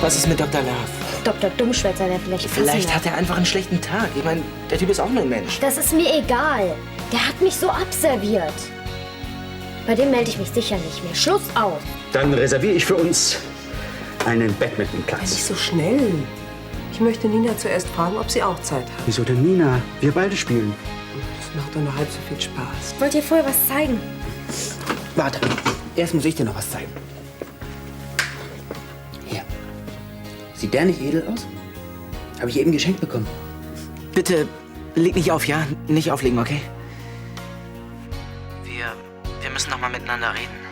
Was ist mit Dr. Love? Dr. Dummschwätzer, der vielleicht Vielleicht hat er einfach einen schlechten Tag. Ich meine, der Typ ist auch nur ein Mensch. Das ist mir egal. Der hat mich so abserviert. Bei dem melde ich mich sicher nicht mehr. Schluss aus. Dann reserviere ich für uns einen Badmintonplatz. Nicht so schnell. Ich möchte Nina zuerst fragen, ob sie auch Zeit hat. Wieso denn Nina? Wir beide spielen. Das macht doch nur halb so viel Spaß. Wollt ihr vorher was zeigen? Warte, erst muss ich dir noch was zeigen. Hier. Sieht der nicht edel aus? Habe ich eben geschenkt bekommen. Bitte, leg nicht auf, ja? Nicht auflegen, okay? Wir müssen noch mal miteinander reden.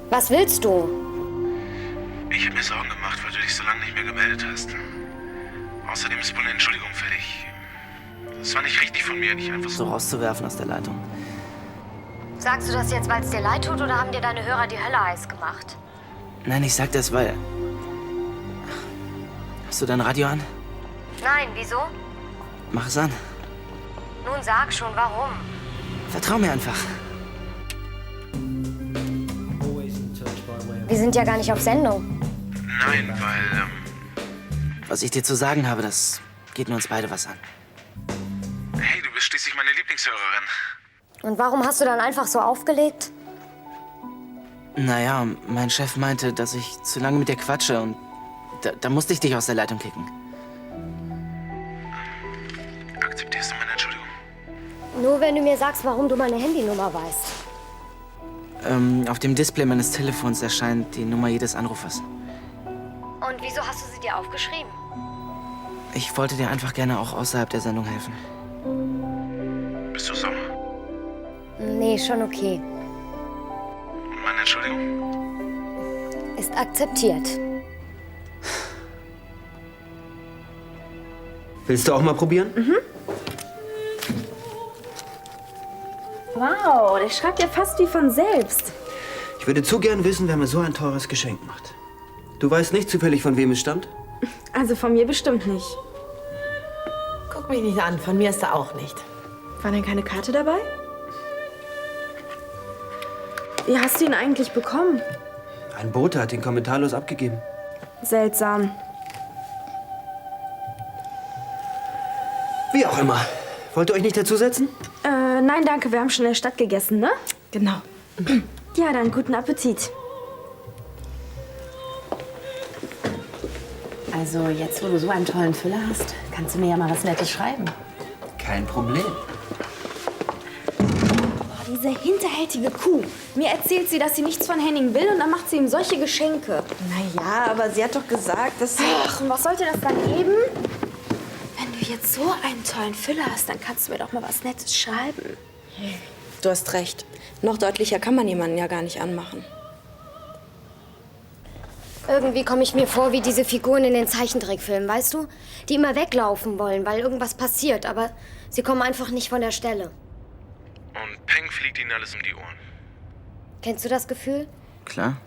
Was willst du? Ich habe mir Sorgen gemacht, weil du dich so lange nicht mehr gemeldet hast. Außerdem ist wohl eine Entschuldigung fällig. Das war nicht richtig von mir, dich einfach So so... rauszuwerfen aus der Leitung. Sagst du das jetzt, weil es dir leid tut, oder haben dir deine Hörer die Hölle heiß gemacht? Nein, ich sag das, weil... Hast du dein Radio an? Nein, wieso? Mach es an. Nun sag schon, warum? Vertrau mir einfach. Wir sind ja gar nicht auf Sendung. Nein, weil... Was ich dir zu sagen habe, das geht nur uns beide was an. Hey, du bist schließlich meine Lieblingshörerin. Und warum hast du dann einfach so aufgelegt? Naja, mein Chef meinte, dass ich zu lange mit dir quatsche und da musste ich dich aus der Leitung kicken. Akzeptierst du meine Entschuldigung? Nur wenn du mir sagst, warum du meine Handynummer weißt. Auf dem Display meines Telefons erscheint die Nummer jedes Anrufers. Und wieso hast du sie dir aufgeschrieben? Ich wollte dir einfach gerne auch außerhalb der Sendung helfen. Bist du sauer? Nee, schon okay. Meine Entschuldigung. Ist akzeptiert. Willst du auch mal probieren? Wow, der schreibt ja fast wie von selbst. Ich würde zu gern wissen, wer mir so ein teures Geschenk macht. Du weißt nicht zufällig, von wem es stammt? Also von mir bestimmt nicht. Guck mich nicht an, von mir ist er auch nicht. War denn keine Karte dabei? Wie hast du ihn eigentlich bekommen? Ein Bote hat ihn kommentarlos abgegeben. Seltsam. Wie auch immer. Wollt ihr euch nicht dazusetzen? Nein, danke, wir haben schon in der Stadt gegessen, ne? Genau. Ja, dann guten Appetit. Also jetzt, wo du so einen tollen Füller hast, kannst du mir ja mal was Nettes schreiben. Kein Problem. Oh, diese hinterhältige Kuh. Mir erzählt sie, dass sie nichts von Henning will und dann macht sie ihm solche Geschenke. Naja, aber sie hat doch gesagt, dass sie... Ach, und was sollte das dann geben? Wenn du jetzt so einen tollen Füller hast, dann kannst du mir doch mal was Nettes schreiben. Du hast recht. Noch deutlicher kann man jemanden ja gar nicht anmachen. Irgendwie komme ich mir vor wie diese Figuren in den Zeichentrickfilmen, weißt du? Die immer weglaufen wollen, weil irgendwas passiert, aber sie kommen einfach nicht von der Stelle. Und Peng fliegt ihnen alles um die Ohren. Kennst du das Gefühl? Klar.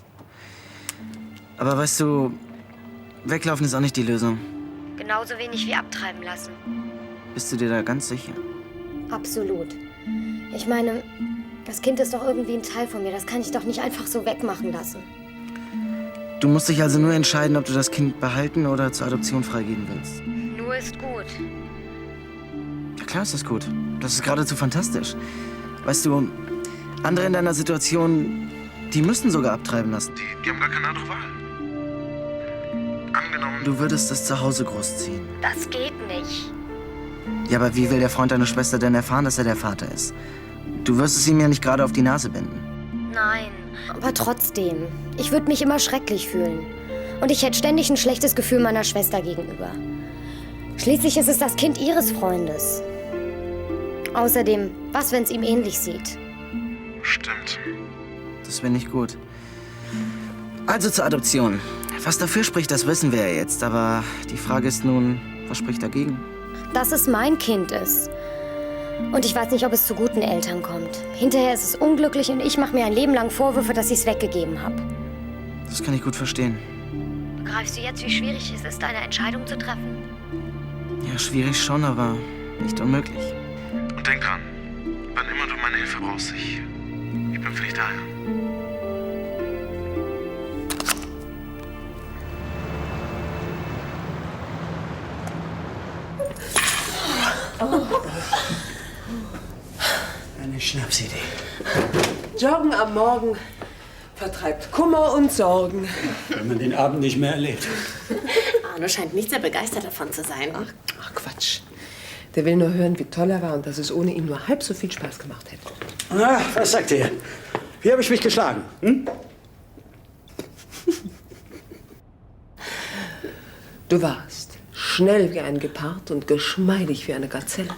Aber weißt du, weglaufen ist auch nicht die Lösung. Genauso wenig wie abtreiben lassen. Bist du dir da ganz sicher? Absolut. Ich meine, das Kind ist doch irgendwie ein Teil von mir. Das kann ich doch nicht einfach so wegmachen lassen. Du musst dich also nur entscheiden, ob du das Kind behalten oder zur Adoption freigeben willst. Nur ist gut. Ja klar ist das gut. Das ist geradezu fantastisch. Weißt du, andere in deiner Situation, die müssen sogar abtreiben lassen. Die haben gar keine andere Wahl. Angenommen... Du würdest es zu Hause großziehen. Das geht nicht. Ja, aber wie will der Freund deiner Schwester denn erfahren, dass er der Vater ist? Du wirst es ihm ja nicht gerade auf die Nase binden. Nein, aber trotzdem. Ich würde mich immer schrecklich fühlen. Und ich hätte ständig ein schlechtes Gefühl meiner Schwester gegenüber. Schließlich ist es das Kind ihres Freundes. Außerdem, was, wenn es ihm ähnlich sieht? Stimmt. Das wäre nicht gut. Also zur Adoption. Was dafür spricht, das wissen wir ja jetzt. Aber die Frage ist nun, was spricht dagegen? Dass es mein Kind ist. Und ich weiß nicht, ob es zu guten Eltern kommt. Hinterher ist es unglücklich und ich mache mir ein Leben lang Vorwürfe, dass ich es weggegeben habe. Das kann ich gut verstehen. Begreifst du jetzt, wie schwierig es ist, eine Entscheidung zu treffen? Ja, schwierig schon, aber nicht unmöglich. Und denk dran, wann immer du meine Hilfe brauchst, ich bin für dich da. Ja? Eine Schnapsidee. Joggen am Morgen vertreibt Kummer und Sorgen. Wenn man den Abend nicht mehr erlebt. Arno scheint nicht sehr begeistert davon zu sein. Ach Quatsch. Der will nur hören, wie toll er war und dass es ohne ihn nur halb so viel Spaß gemacht hätte. Na, was sagt ihr? Wie habe ich mich geschlagen? Hm? Du warst schnell wie ein Gepard und geschmeidig wie eine Gazelle.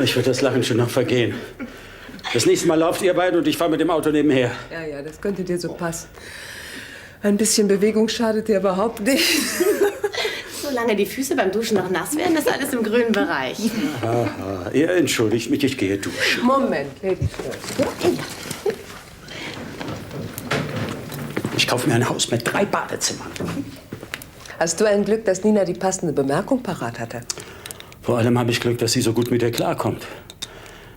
Ich würde das Lachen schon noch vergehen. Das nächste Mal lauft ihr beide und ich fahre mit dem Auto nebenher. Ja, das könnte dir so passen. Ein bisschen Bewegung schadet dir überhaupt nicht. Solange die Füße beim Duschen noch nass werden, ist alles im grünen Bereich. Aha, ihr entschuldigt mich, ich gehe duschen. Moment, Lady first. Ich kaufe mir ein Haus mit 3 Badezimmern. Hast du ein Glück, dass Nina die passende Bemerkung parat hatte? Vor allem habe ich Glück, dass sie so gut mit dir klarkommt.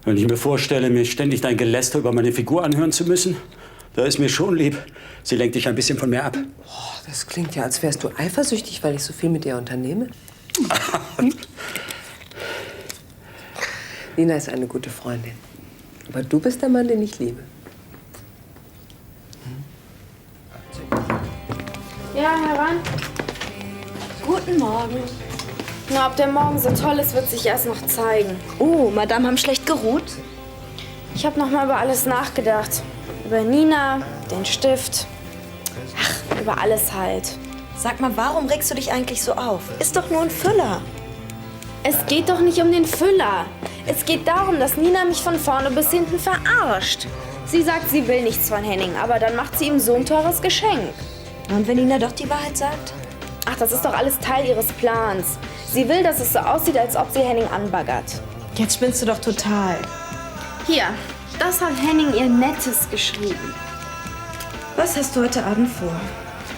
Wenn ich mir vorstelle, mir ständig dein Geläster über meine Figur anhören zu müssen, da ist mir schon lieb. Sie lenkt dich ein bisschen von mir ab. Oh, das klingt ja, als wärst du eifersüchtig, weil ich so viel mit dir unternehme. Nina ist eine gute Freundin. Aber du bist der Mann, den ich liebe. Ja, heran. Guten Morgen. Na, ob der Morgen so toll ist, wird sich erst noch zeigen. Oh, Madame haben schlecht geruht? Ich habe noch mal über alles nachgedacht. Über Nina, den Stift. Ach, über alles halt. Sag mal, warum regst du dich eigentlich so auf? Ist doch nur ein Füller. Es geht doch nicht um den Füller. Es geht darum, dass Nina mich von vorne bis hinten verarscht. Sie sagt, sie will nichts von Henning, aber dann macht sie ihm so ein teures Geschenk. Und wenn Nina doch die Wahrheit sagt? Ach, das ist doch alles Teil ihres Plans. Sie will, dass es so aussieht, als ob sie Henning anbaggert. Jetzt spinnst du doch total. Hier, das hat Henning ihr Nettes geschrieben. Was hast du heute Abend vor?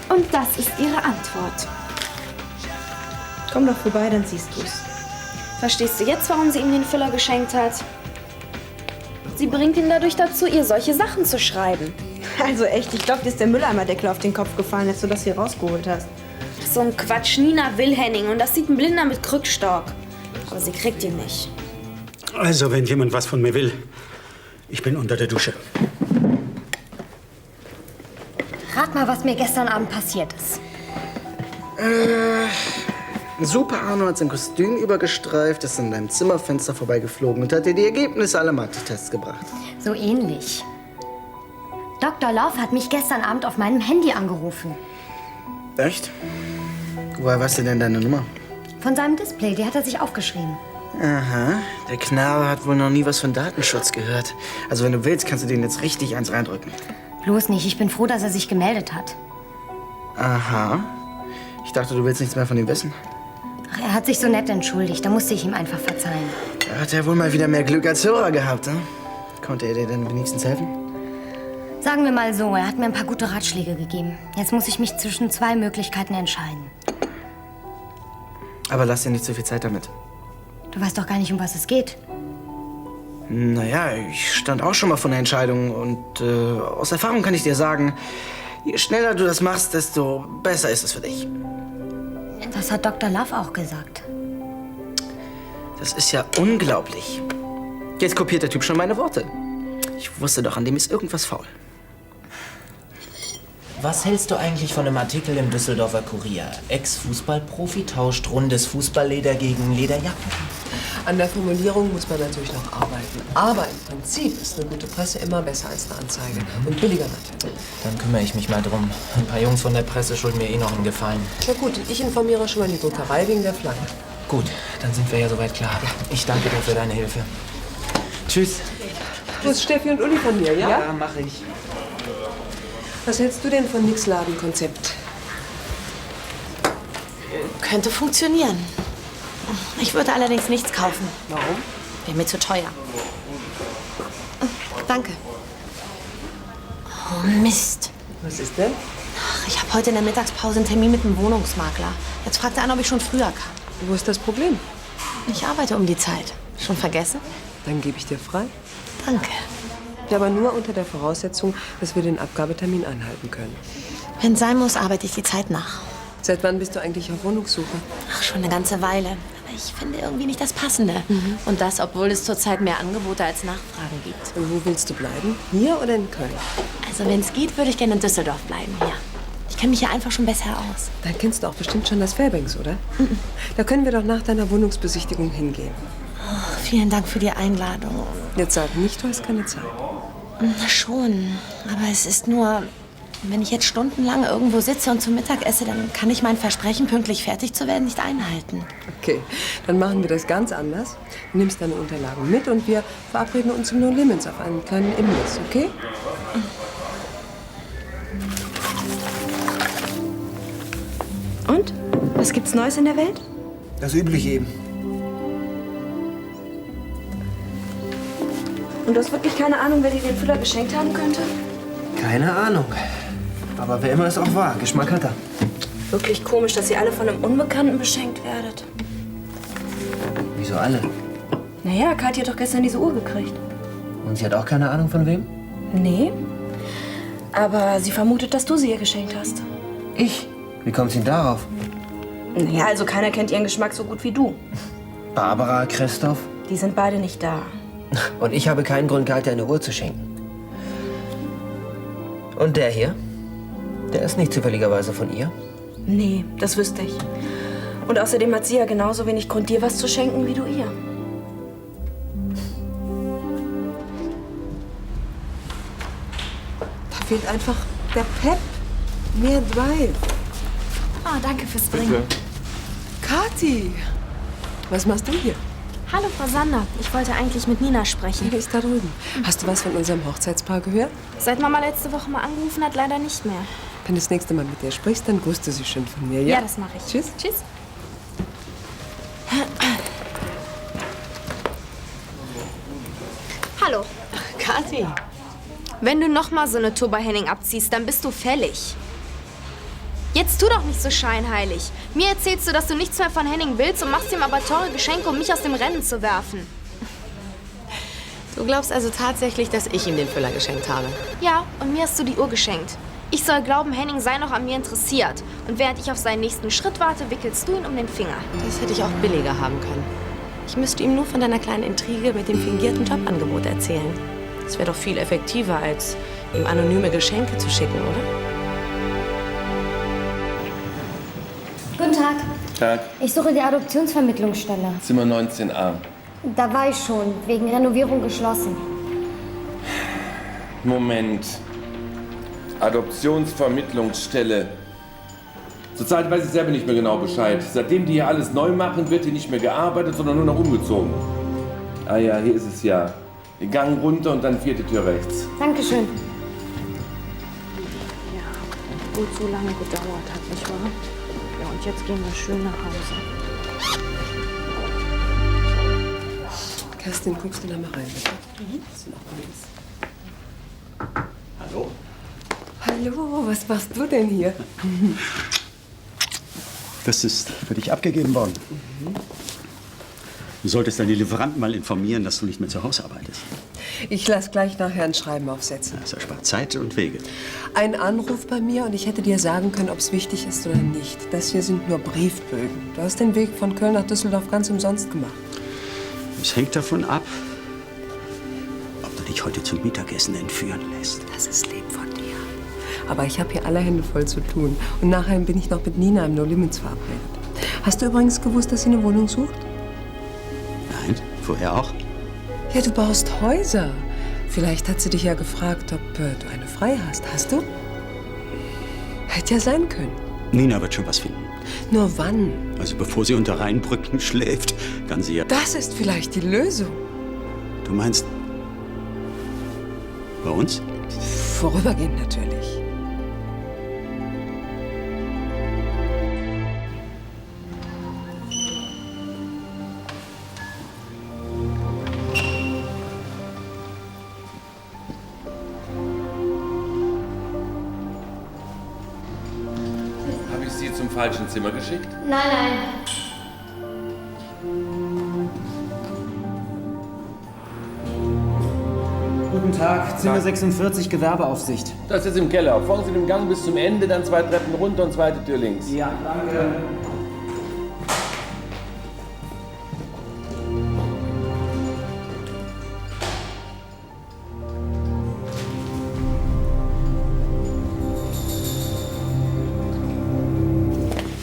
Und das ist ihre Antwort. Komm doch vorbei, dann siehst du's. Verstehst du jetzt, warum sie ihm den Füller geschenkt hat? Sie bringt ihn dadurch dazu, ihr solche Sachen zu schreiben. Also echt, ich glaube, dir ist der Mülleimerdeckel auf den Kopf gefallen, als du das hier rausgeholt hast. So ein Quatsch. Nina will Henning und das sieht ein Blinder mit Krückstock. Aber sie kriegt ihn nicht. Also, wenn jemand was von mir will, ich bin unter der Dusche. Rat mal, was mir gestern Abend passiert ist. Super Arno hat sein Kostüm übergestreift, ist an deinem Zimmerfenster vorbeigeflogen und hat dir die Ergebnisse aller Mathe-Tests gebracht. So ähnlich. Dr. Love hat mich gestern Abend auf meinem Handy angerufen. Echt? Woher weißt du denn deine Nummer? Von seinem Display, die hat er sich aufgeschrieben. Aha, der Knabe hat wohl noch nie was von Datenschutz gehört. Also wenn du willst, kannst du den jetzt richtig eins reindrücken. Bloß nicht, ich bin froh, dass er sich gemeldet hat. Aha. Ich dachte, du willst nichts mehr von ihm wissen. Ach, er hat sich so nett entschuldigt, da musste ich ihm einfach verzeihen. Da hat er wohl mal wieder mehr Glück als Hörer gehabt, ne? Konnte er dir denn wenigstens helfen? Sagen wir mal so, er hat mir ein paar gute Ratschläge gegeben. Jetzt muss ich mich zwischen 2 Möglichkeiten entscheiden. Aber lass dir nicht so viel Zeit damit. Du weißt doch gar nicht, um was es geht. Naja, ich stand auch schon mal vor einer Entscheidung und aus Erfahrung kann ich dir sagen, je schneller du das machst, desto besser ist es für dich. Das hat Dr. Love auch gesagt. Das ist ja unglaublich. Jetzt kopiert der Typ schon meine Worte. Ich wusste doch, an dem ist irgendwas faul. Was hältst du eigentlich von einem Artikel im Düsseldorfer Kurier? Ex-Fußballprofi tauscht rundes Fußballleder gegen Lederjacken. An der Formulierung muss man natürlich noch arbeiten. Aber im Prinzip ist eine gute Presse immer besser als eine Anzeige. Und billiger natürlich. Dann kümmere ich mich mal drum. Ein paar Jungs von der Presse schulden mir eh noch einen Gefallen. Na gut, ich informiere schon mal die Druckerei wegen der Flagge. Gut, dann sind wir ja soweit klar. Ich danke dir für deine Hilfe. Tschüss. Grüß Steffi und Uli von mir, ja? Ja, mache ich. Was hältst du denn von Nicks Ladenkonzept? Könnte funktionieren. Ich würde allerdings nichts kaufen. Warum? Wäre mir zu teuer. Danke. Oh, Mist. Was ist denn? Ach, ich habe heute in der Mittagspause einen Termin mit einem Wohnungsmakler. Jetzt fragt er an, ob ich schon früher kann. Wo ist das Problem? Ich arbeite um die Zeit. Schon vergessen? Dann gebe ich dir frei. Danke. Ja, aber nur unter der Voraussetzung, dass wir den Abgabetermin einhalten können. Wenn sein muss, arbeite ich die Zeit nach. Seit wann bist du eigentlich auf Wohnungssuche? Ach, schon eine ganze Weile. Aber ich finde irgendwie nicht das Passende. Und das, obwohl es zurzeit mehr Angebote als Nachfragen gibt. Und wo willst du bleiben? Hier oder in Köln? Also wenn es geht, würde ich gerne in Düsseldorf bleiben, ja. Ich kenne mich hier einfach schon besser aus. Dann kennst du auch bestimmt schon das Fairbanks, oder? Da können wir doch nach deiner Wohnungsbesichtigung hingehen. Oh, vielen Dank für die Einladung. Jetzt sag nicht, du hast keine Zeit. Na schon, aber es ist nur, wenn ich jetzt stundenlang irgendwo sitze und zum Mittag esse, dann kann ich mein Versprechen, pünktlich fertig zu werden, nicht einhalten. Okay, dann machen wir das ganz anders. Du nimmst deine Unterlagen mit und wir verabreden uns im No Limits auf einen kleinen Imbiss, okay? Und? Was gibt's Neues in der Welt? Das Übliche eben. Und du hast wirklich keine Ahnung, wer dir den Füller geschenkt haben könnte? Keine Ahnung. Aber wer immer es auch war, Geschmack hat er. Wirklich komisch, dass ihr alle von einem Unbekannten beschenkt werdet. Wieso alle? Naja, Kathi hat doch gestern diese Uhr gekriegt. Und sie hat auch keine Ahnung von wem? Nee. Aber sie vermutet, dass du sie ihr geschenkt hast. Ich? Wie kommt sie denn darauf? Naja, also keiner kennt ihren Geschmack so gut wie du. Barbara, Christoph? Die sind beide nicht da. Und ich habe keinen Grund gehabt, ihr eine Uhr zu schenken. Und der hier? Der ist nicht zufälligerweise von ihr? Nee, das wüsste ich. Und außerdem hat sie ja genauso wenig Grund, dir was zu schenken, wie du ihr. Da fehlt einfach der Pep. Mehr Drive. Oh, danke fürs Bringen. Kathi! Was machst du hier? Hallo, Frau Sander. Ich wollte eigentlich mit Nina sprechen. Die ist da drüben. Hast du was von unserem Hochzeitspaar gehört? Seit Mama letzte Woche mal angerufen hat, leider nicht mehr. Wenn du das nächste Mal mit ihr sprichst, dann grüßt du sie schön von mir, ja? Ja, das mache ich. Tschüss. Tschüss. Hallo. Kathi. Wenn du noch mal so eine Tour bei Henning abziehst, dann bist du fällig. Jetzt tu doch nicht so scheinheilig. Mir erzählst du, dass du nichts mehr von Henning willst und machst ihm aber teure Geschenke, um mich aus dem Rennen zu werfen. Du glaubst also tatsächlich, dass ich ihm den Füller geschenkt habe? Ja, und mir hast du die Uhr geschenkt. Ich soll glauben, Henning sei noch an mir interessiert. Und während ich auf seinen nächsten Schritt warte, wickelst du ihn um den Finger. Das hätte ich auch billiger haben können. Ich müsste ihm nur von deiner kleinen Intrige mit dem fingierten Jobangebot erzählen. Das wäre doch viel effektiver, als ihm anonyme Geschenke zu schicken, oder? Guten Tag. Tag, Ich suche die Adoptionsvermittlungsstelle. Zimmer 19a. Da war ich schon, wegen Renovierung geschlossen. Moment. Adoptionsvermittlungsstelle. Zurzeit weiß ich selber nicht mehr genau Bescheid. Seitdem die hier alles neu machen, wird hier nicht mehr gearbeitet, sondern nur noch umgezogen. Ah ja, hier ist es ja. Den Gang runter und dann 4. Tür rechts. Dankeschön. Gut so lange gedauert hat, nicht wahr? Ja, und jetzt gehen wir schön nach Hause. Kerstin, guckst du da mal rein, bitte? Hallo? Hallo, was machst du denn hier? Das ist für dich abgegeben worden. Du solltest deine Lieferanten mal informieren, dass du nicht mehr zu Hause arbeitest. Ich lass gleich nachher ein Schreiben aufsetzen. Das erspart Zeit und Wege. Ein Anruf bei mir und ich hätte dir sagen können, ob es wichtig ist oder nicht. Das hier sind nur Briefbögen. Du hast den Weg von Köln nach Düsseldorf ganz umsonst gemacht. Es hängt davon ab, ob du dich heute zum Mittagessen entführen lässt. Das ist lieb von dir. Aber ich habe hier alle Hände voll zu tun. Und nachher bin ich noch mit Nina im No Limits verabredet. Hast du übrigens gewusst, dass sie eine Wohnung sucht? Nein, vorher auch. Ja, du baust Häuser. Vielleicht hat sie dich ja gefragt, ob du eine frei hast. Hast du? Hätte ja sein können. Nina wird schon was finden. Nur wann? Also bevor sie unter Rheinbrücken schläft, kann sie ja... Das ist vielleicht die Lösung. Du meinst, Bei uns? Vorübergehend natürlich. Habe ich Sie zum falschen Zimmer geschickt? Nein, nein. Guten Tag, Zimmer 46, Gewerbeaufsicht. Das ist im Keller. Folgen Sie dem Gang bis zum Ende, dann 2 Treppen runter und zweite Tür links. Ja, danke.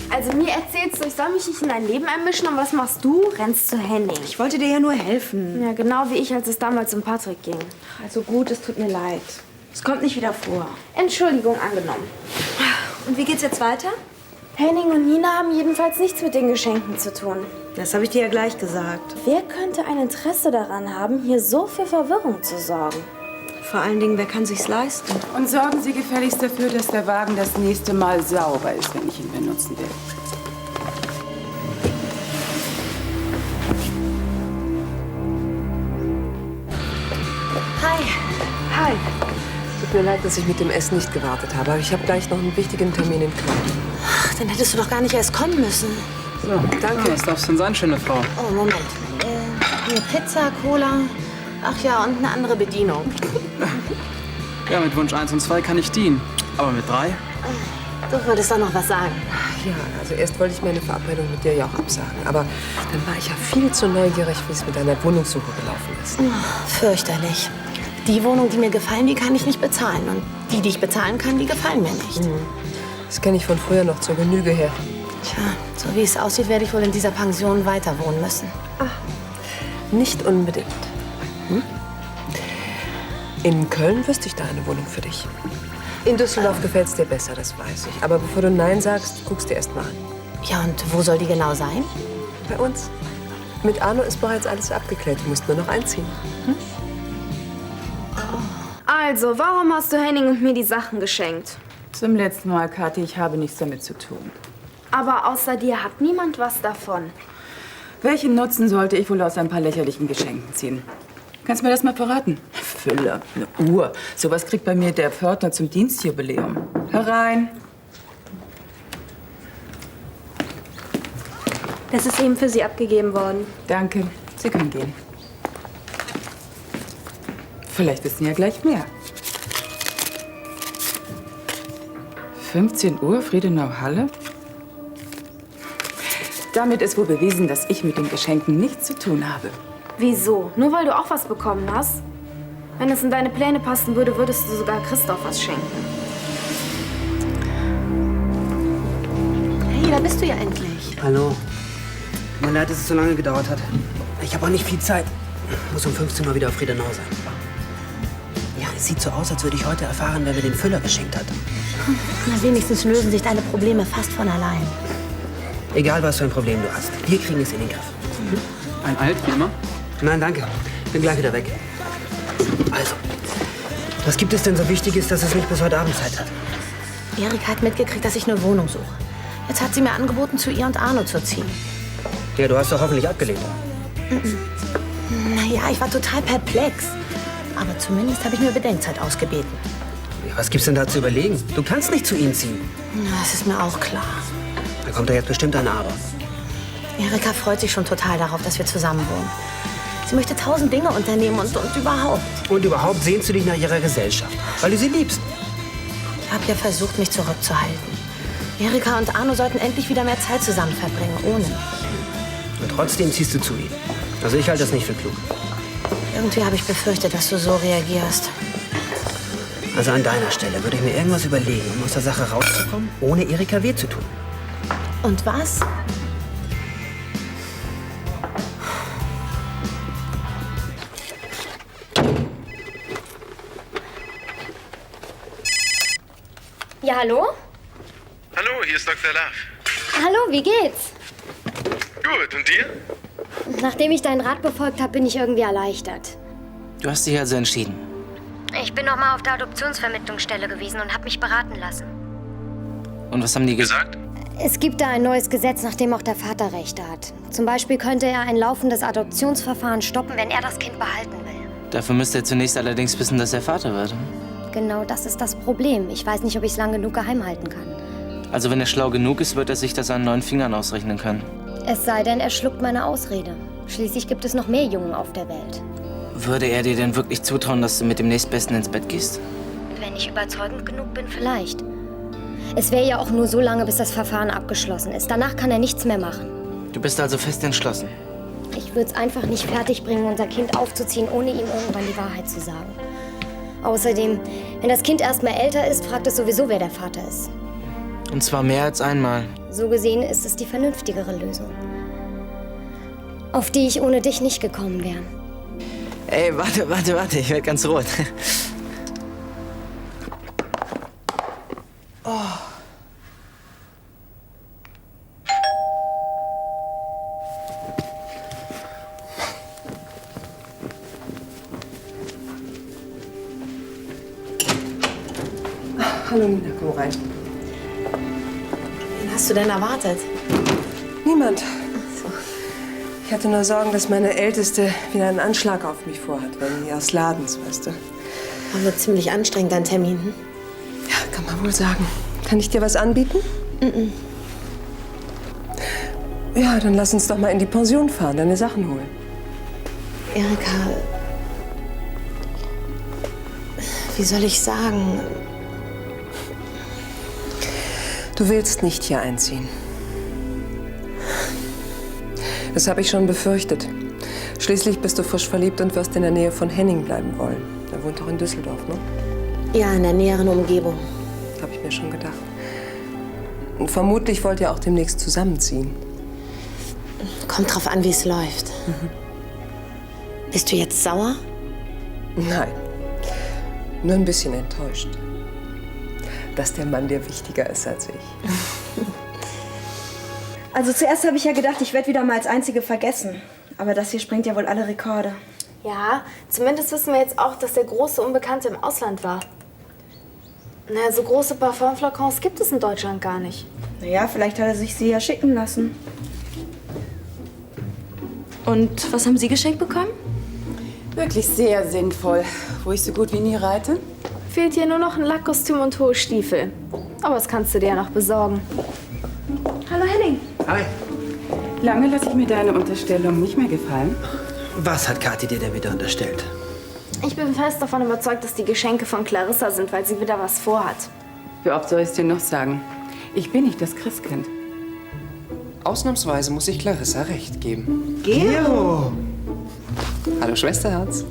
Also mir erzählst du, ich soll mich nicht in dein Leben einmischen und was machst du? Rennst zu Henning. Ich wollte dir ja nur helfen. Ja, genau wie ich, als es damals um Patrick ging. Also gut, es tut mir leid. Es kommt nicht wieder vor. Entschuldigung angenommen. Und wie geht's jetzt weiter? Henning und Nina haben jedenfalls nichts mit den Geschenken zu tun. Das habe ich dir ja gleich gesagt. Wer könnte ein Interesse daran haben, hier so für Verwirrung zu sorgen? Vor allen Dingen, wer kann sich's leisten? Und sorgen Sie gefälligst dafür, dass der Wagen das nächste Mal sauber ist, wenn ich ihn benutzen will. Hi. Hi. Tut mir leid, dass ich mit dem Essen nicht gewartet habe, aber ich habe gleich noch einen wichtigen Termin in Köln. Ach, dann hättest du doch gar nicht erst kommen müssen. So, danke. Was darf's denn sein, schöne Frau? Oh, Moment. Hier Pizza, Cola. Ach ja, und eine andere Bedienung. Ja, mit Wunsch 1 und 2 kann ich dienen. Aber mit 3? Du wolltest doch noch was sagen. Ja, also erst wollte ich meine Verabredung mit dir ja auch absagen. Aber dann war ich ja viel zu neugierig, wie es mit deiner Wohnungssuche gelaufen ist. Oh, fürchterlich. Die Wohnungen, die mir gefallen, die kann ich nicht bezahlen. Und die ich bezahlen kann, die gefallen mir nicht. Das kenne ich von früher noch zur Genüge her. Tja, so wie es aussieht, werde ich wohl in dieser Pension weiter wohnen müssen. Nicht unbedingt. In Köln wüsste ich da eine Wohnung für dich. In Düsseldorf gefällt es dir besser, das weiß ich. Aber bevor du Nein sagst, guckst dir erst mal an. Ja, und wo soll die genau sein? Bei uns. Mit Arno ist bereits alles abgeklärt. Du musst nur noch einziehen. Also, warum hast du Henning und mir die Sachen geschenkt? Zum letzten Mal, Kathi, ich habe nichts damit zu tun. Aber außer dir hat niemand was davon. Welchen Nutzen sollte ich wohl aus ein paar lächerlichen Geschenken ziehen? Kannst du mir das mal verraten? Fülle, eine Uhr. Sowas kriegt bei mir der Pförtner zum Dienstjubiläum. Herein. Das ist eben für Sie abgegeben worden. Danke. Sie können gehen. Vielleicht wissen Sie ja gleich mehr. 15 Uhr, Friedenau-Halle? Damit ist wohl bewiesen, dass ich mit den Geschenken nichts zu tun habe. Wieso? Nur weil du auch was bekommen hast? Wenn es in deine Pläne passen würde, würdest du sogar Christoph was schenken. Hey, da bist du ja endlich. Hallo. Tut mir leid, dass es so lange gedauert hat. Ich habe auch nicht viel Zeit. Muss um 15 Uhr wieder auf Friedenau sein. Ja, es sieht so aus, als würde ich heute erfahren, wer mir den Füller geschenkt hat. Na, wenigstens lösen sich deine Probleme fast von allein. Egal, was für ein Problem du hast. Wir kriegen es in den Griff. Ein Alt, wie immer? Nein, danke. Bin gleich wieder weg. Also, was gibt es denn so Wichtiges, dass es nicht bis heute Abend Zeit hat? Erika hat mitgekriegt, dass ich eine Wohnung suche. Jetzt hat sie mir angeboten, zu ihr und Arno zu ziehen. Ja, du hast doch hoffentlich abgelehnt. Naja, ich war total perplex. Aber zumindest habe ich mir Bedenkzeit ausgebeten. Ja, was gibt's denn da zu überlegen? Du kannst nicht zu ihm ziehen. Das ist mir auch klar. Da kommt doch jetzt bestimmt ein Aber. Erika freut sich schon total darauf, dass wir zusammen wohnen. Sie möchte 1000 Dinge unternehmen und überhaupt. Und überhaupt sehnst du dich nach ihrer Gesellschaft, weil du sie liebst. Ich habe ja versucht, mich zurückzuhalten. Erika und Arno sollten endlich wieder mehr Zeit zusammen verbringen, ohne mich. Und trotzdem ziehst du zu ihm. Also ich halte das nicht für klug. Irgendwie habe ich befürchtet, dass du so reagierst. Also an deiner Stelle würde ich mir irgendwas überlegen, um aus der Sache rauszukommen, ohne Erika weh zu tun. Und was? Ja, hallo? Hallo, hier ist Dr. Love. Hallo, wie geht's? Gut, und dir? Nachdem ich deinen Rat befolgt habe, bin ich irgendwie erleichtert. Du hast dich also entschieden. Ich bin noch mal auf der Adoptionsvermittlungsstelle gewesen und habe mich beraten lassen. Und was haben die gesagt? Es gibt da ein neues Gesetz, nach dem auch der Vater Rechte hat. Zum Beispiel könnte er ein laufendes Adoptionsverfahren stoppen, wenn er das Kind behalten will. Dafür müsste er zunächst allerdings wissen, dass er Vater wird. Genau das ist das Problem. Ich weiß nicht, ob ich es lang genug geheim halten kann. Also wenn er schlau genug ist, wird er sich das an 9 Fingern ausrechnen können. Es sei denn, er schluckt meine Ausrede. Schließlich gibt es noch mehr Jungen auf der Welt. Würde er dir denn wirklich zutrauen, dass du mit dem Nächstbesten ins Bett gehst? Wenn ich überzeugend genug bin, vielleicht. Es wäre ja auch nur so lange, bis das Verfahren abgeschlossen ist. Danach kann er nichts mehr machen. Du bist also fest entschlossen? Ich würde es einfach nicht fertigbringen, unser Kind aufzuziehen, ohne ihm irgendwann die Wahrheit zu sagen. Außerdem, wenn das Kind erst mal älter ist, fragt es sowieso, wer der Vater ist. Und zwar mehr als einmal. So gesehen ist es die vernünftigere Lösung. Auf die ich ohne dich nicht gekommen wäre. Ey, warte, ich werde ganz rot. Oh. Hallo Nina, komm rein. Wen hast du denn erwartet? Niemand. Ich hatte nur Sorgen, dass meine Älteste wieder einen Anschlag auf mich vorhat, wegen ihres Ladens, weißt du. War wohl ziemlich anstrengend, dein Termin, hm? Ja, kann man wohl sagen. Kann ich dir was anbieten? Mhm. Ja, dann lass uns doch mal in die Pension fahren, deine Sachen holen. Erika, wie soll ich sagen? Du willst nicht hier einziehen. Das habe ich schon befürchtet. Schließlich bist du frisch verliebt und wirst in der Nähe von Henning bleiben wollen. Er wohnt doch in Düsseldorf, ne? Ja, in der näheren Umgebung. Habe ich mir schon gedacht. Und vermutlich wollt ihr auch demnächst zusammenziehen. Kommt drauf an, wie es läuft. Mhm. Bist du jetzt sauer? Nein, nur ein bisschen enttäuscht. Dass der Mann dir wichtiger ist als ich. Also zuerst habe ich ja gedacht, ich werde wieder mal als Einzige vergessen. Aber das hier sprengt ja wohl alle Rekorde. Ja, zumindest wissen wir jetzt auch, dass der große Unbekannte im Ausland war. Na, so große Parfumflakons gibt es in Deutschland gar nicht. Naja, vielleicht hat er sich sie ja schicken lassen. Und was haben Sie geschenkt bekommen? Wirklich sehr sinnvoll. Wo ich so gut wie nie reite. Fehlt hier nur noch ein Lackkostüm und hohe Stiefel. Aber das kannst du dir ja noch besorgen. Hallo Henning. Hi. Lange lasse ich mir deine Unterstellung nicht mehr gefallen. Was hat Kathi dir denn wieder unterstellt? Ich bin fest davon überzeugt, dass die Geschenke von Clarissa sind, weil sie wieder was vorhat. Wie oft soll ich es dir noch sagen? Ich bin nicht das Christkind. Ausnahmsweise muss ich Clarissa recht geben. Gero! Hallo Schwesterherz.